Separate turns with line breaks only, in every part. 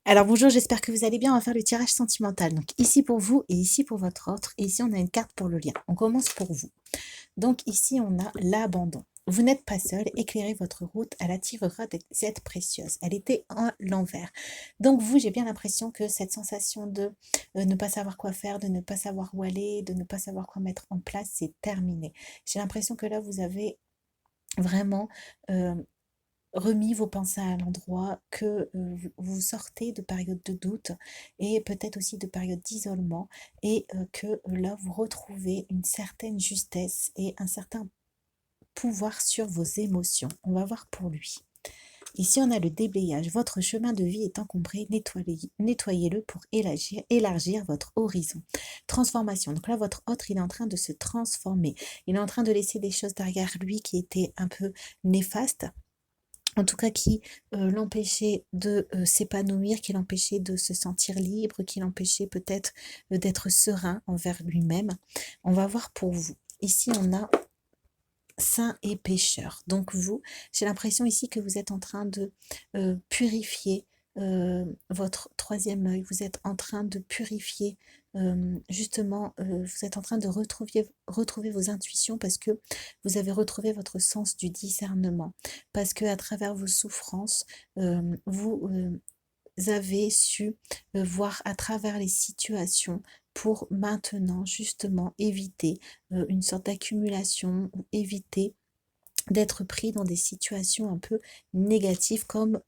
Alors bonjour, j'espère que vous allez bien. On va faire le tirage sentimental. Donc ici pour vous et ici pour votre autre. Et ici on a une carte pour le lien. On commence pour vous. Donc ici on a l'abandon. Vous n'êtes pas seul, éclairez votre route, elle attirera des aides précieuses. Elle était à l'envers. Donc vous, j'ai bien l'impression que cette sensation de ne pas savoir quoi faire, de ne pas savoir où aller, de ne pas savoir quoi mettre en place, c'est terminé. J'ai l'impression que là, vous avez vraiment euh, remis vos pensées à l'endroit, que vous sortez de périodes de doute et peut-être aussi de périodes d'isolement et que là, vous retrouvez une certaine justesse et un certain pouvoir sur vos émotions. On va voir pour lui. Ici, on a le déblayage. Votre chemin de vie est encombré. Nettoyez-le pour élargir votre horizon. Transformation. Donc là, votre autre, il est en train de se transformer. Il est en train de laisser des choses derrière lui qui étaient un peu néfastes, en tout cas qui l'empêchait de s'épanouir, qui l'empêchait de se sentir libre, qui l'empêchait peut-être d'être serein envers lui-même. On va voir pour vous. Ici, on a saint et pécheur. Donc vous, j'ai l'impression ici que vous êtes en train de purifier votre troisième œil. Vous êtes en train de purifier justement, vous êtes en train de retrouver vos intuitions parce que vous avez retrouvé votre sens du discernement. Parce que à travers vos souffrances, vous avez su voir à travers les situations pour maintenant justement éviter une sorte d'accumulation ou éviter d'être pris dans des situations un peu négatives comme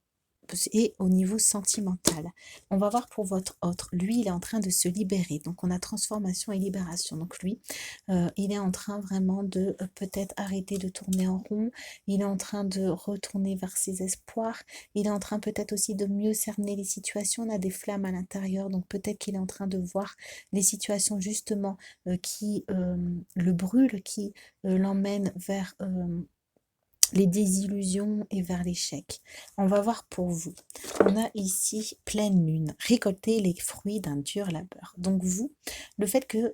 et au niveau sentimental. On va voir pour votre autre. Lui, il est en train de se libérer. Donc, on a transformation et libération. Donc, lui, il est en train vraiment de peut-être arrêter de tourner en rond. Il est en train de retourner vers ses espoirs. Il est en train peut-être aussi de mieux cerner les situations. On a des flammes à l'intérieur. Donc, peut-être qu'il est en train de voir les situations justement qui le brûlent, qui l'emmènent vers les désillusions et vers l'échec. On va voir pour vous. On a ici pleine lune, récolter les fruits d'un dur labeur. Donc vous, le fait que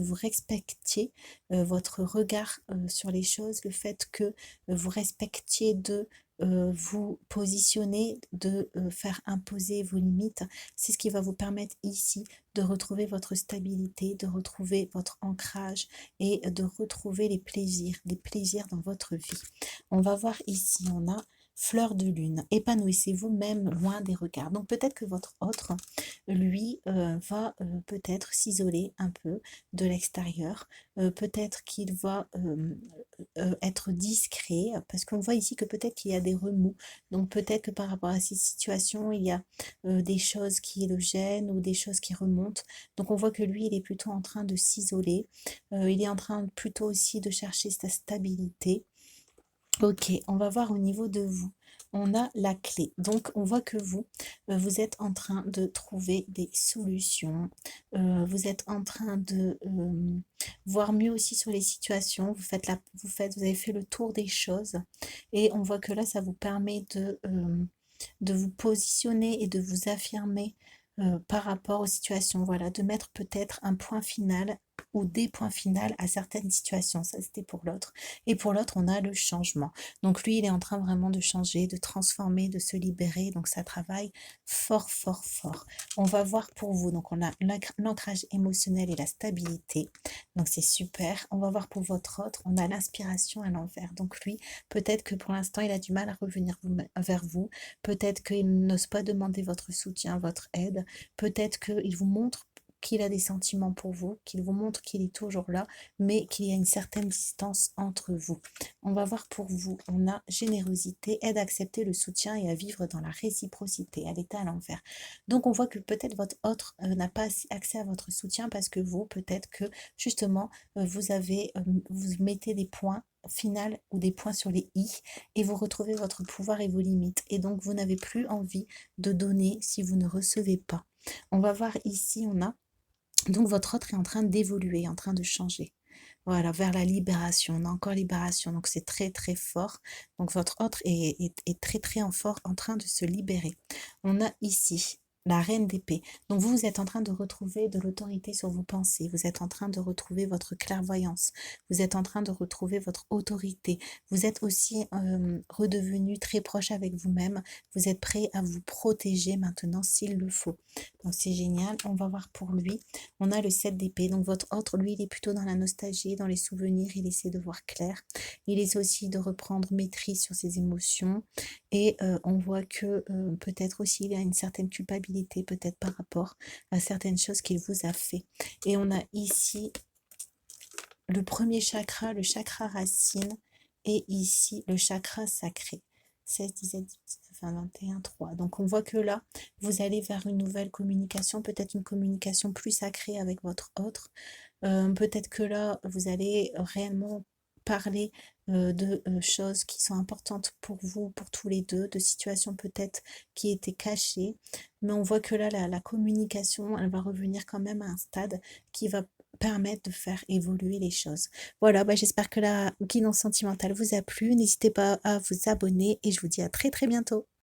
vous respectiez votre regard sur les choses, le fait que vous respectiez de vous positionner, de faire imposer vos limites, c'est ce qui va vous permettre ici de retrouver votre stabilité, de retrouver votre ancrage et de retrouver les plaisirs dans votre vie. On va voir ici, on a fleur de lune, épanouissez-vous même loin des regards. Donc peut-être que votre autre lui va peut-être s'isoler un peu de l'extérieur, peut-être qu'il va être discret, parce qu'on voit ici que peut-être qu'il y a des remous, donc peut-être que par rapport à ces situations, il y a des choses qui le gênent ou des choses qui remontent, donc on voit que lui, il est plutôt en train de s'isoler, il est en train plutôt aussi de chercher sa stabilité. Ok, on va voir au niveau de vous. On a la clé. Donc, on voit que vous, vous êtes en train de trouver des solutions. Vous êtes en train de voir mieux aussi sur les situations. Vous avez fait le tour des choses. Et on voit que là, ça vous permet de vous positionner et de vous affirmer par rapport aux situations. Voilà, de mettre peut-être un point final ou des points finaux à certaines situations. Ça, c'était pour l'autre. Et pour l'autre, on a le changement. Donc lui, il est en train vraiment de changer, de transformer, de se libérer. Donc ça travaille fort, fort, fort. On va voir pour vous. Donc on a l'ancrage émotionnel et la stabilité. Donc c'est super. On va voir pour votre autre. On a l'inspiration à l'envers. Donc lui, peut-être que pour l'instant, il a du mal à revenir vers vous. Peut-être qu'il n'ose pas demander votre soutien, votre aide. Peut-être qu'il vous montre qu'il a des sentiments pour vous, qu'il vous montre qu'il est toujours là, mais qu'il y a une certaine distance entre vous. On va voir pour vous, on a générosité, aide à accepter le soutien et à vivre dans la réciprocité, elle est à l'envers. Donc on voit que peut-être votre autre n'a pas accès à votre soutien parce que vous, peut-être que justement, vous mettez des points final ou des points sur les i et vous retrouvez votre pouvoir et vos limites et donc vous n'avez plus envie de donner si vous ne recevez pas. On va voir ici, on a donc votre autre est en train d'évoluer, en train de changer. Voilà, vers la libération. On a encore libération, donc c'est très très fort. Donc votre autre est très très fort en train de se libérer. On a ici la reine d'épée. Donc vous êtes en train de retrouver de l'autorité sur vos pensées, vous êtes en train de retrouver votre clairvoyance, vous êtes en train de retrouver votre autorité, vous êtes aussi redevenu très proche avec vous-même, vous êtes prêt à vous protéger maintenant s'il le faut. Donc c'est génial, on va voir pour lui. On a le 7 d'épée, donc votre autre, lui, il est plutôt dans la nostalgie, dans les souvenirs, il essaie de voir clair. Il essaie aussi de reprendre maîtrise sur ses émotions. Et on voit que peut-être aussi il y a une certaine culpabilité, peut-être par rapport à certaines choses qu'il vous a fait. Et on a ici le premier chakra, le chakra racine, et ici le chakra sacré. 16, 17, 19, 20, 21, 3. Donc on voit que là, vous allez vers une nouvelle communication, peut-être une communication plus sacrée avec votre autre. Peut-être que là, vous allez réellement parler de choses qui sont importantes pour vous, pour tous les deux, de situations peut-être qui étaient cachées. Mais on voit que là, la communication, elle va revenir quand même à un stade qui va permettre de faire évoluer les choses. Voilà, bah, j'espère que la guidance sentimentale vous a plu. N'hésitez pas à vous abonner et je vous dis à très très bientôt.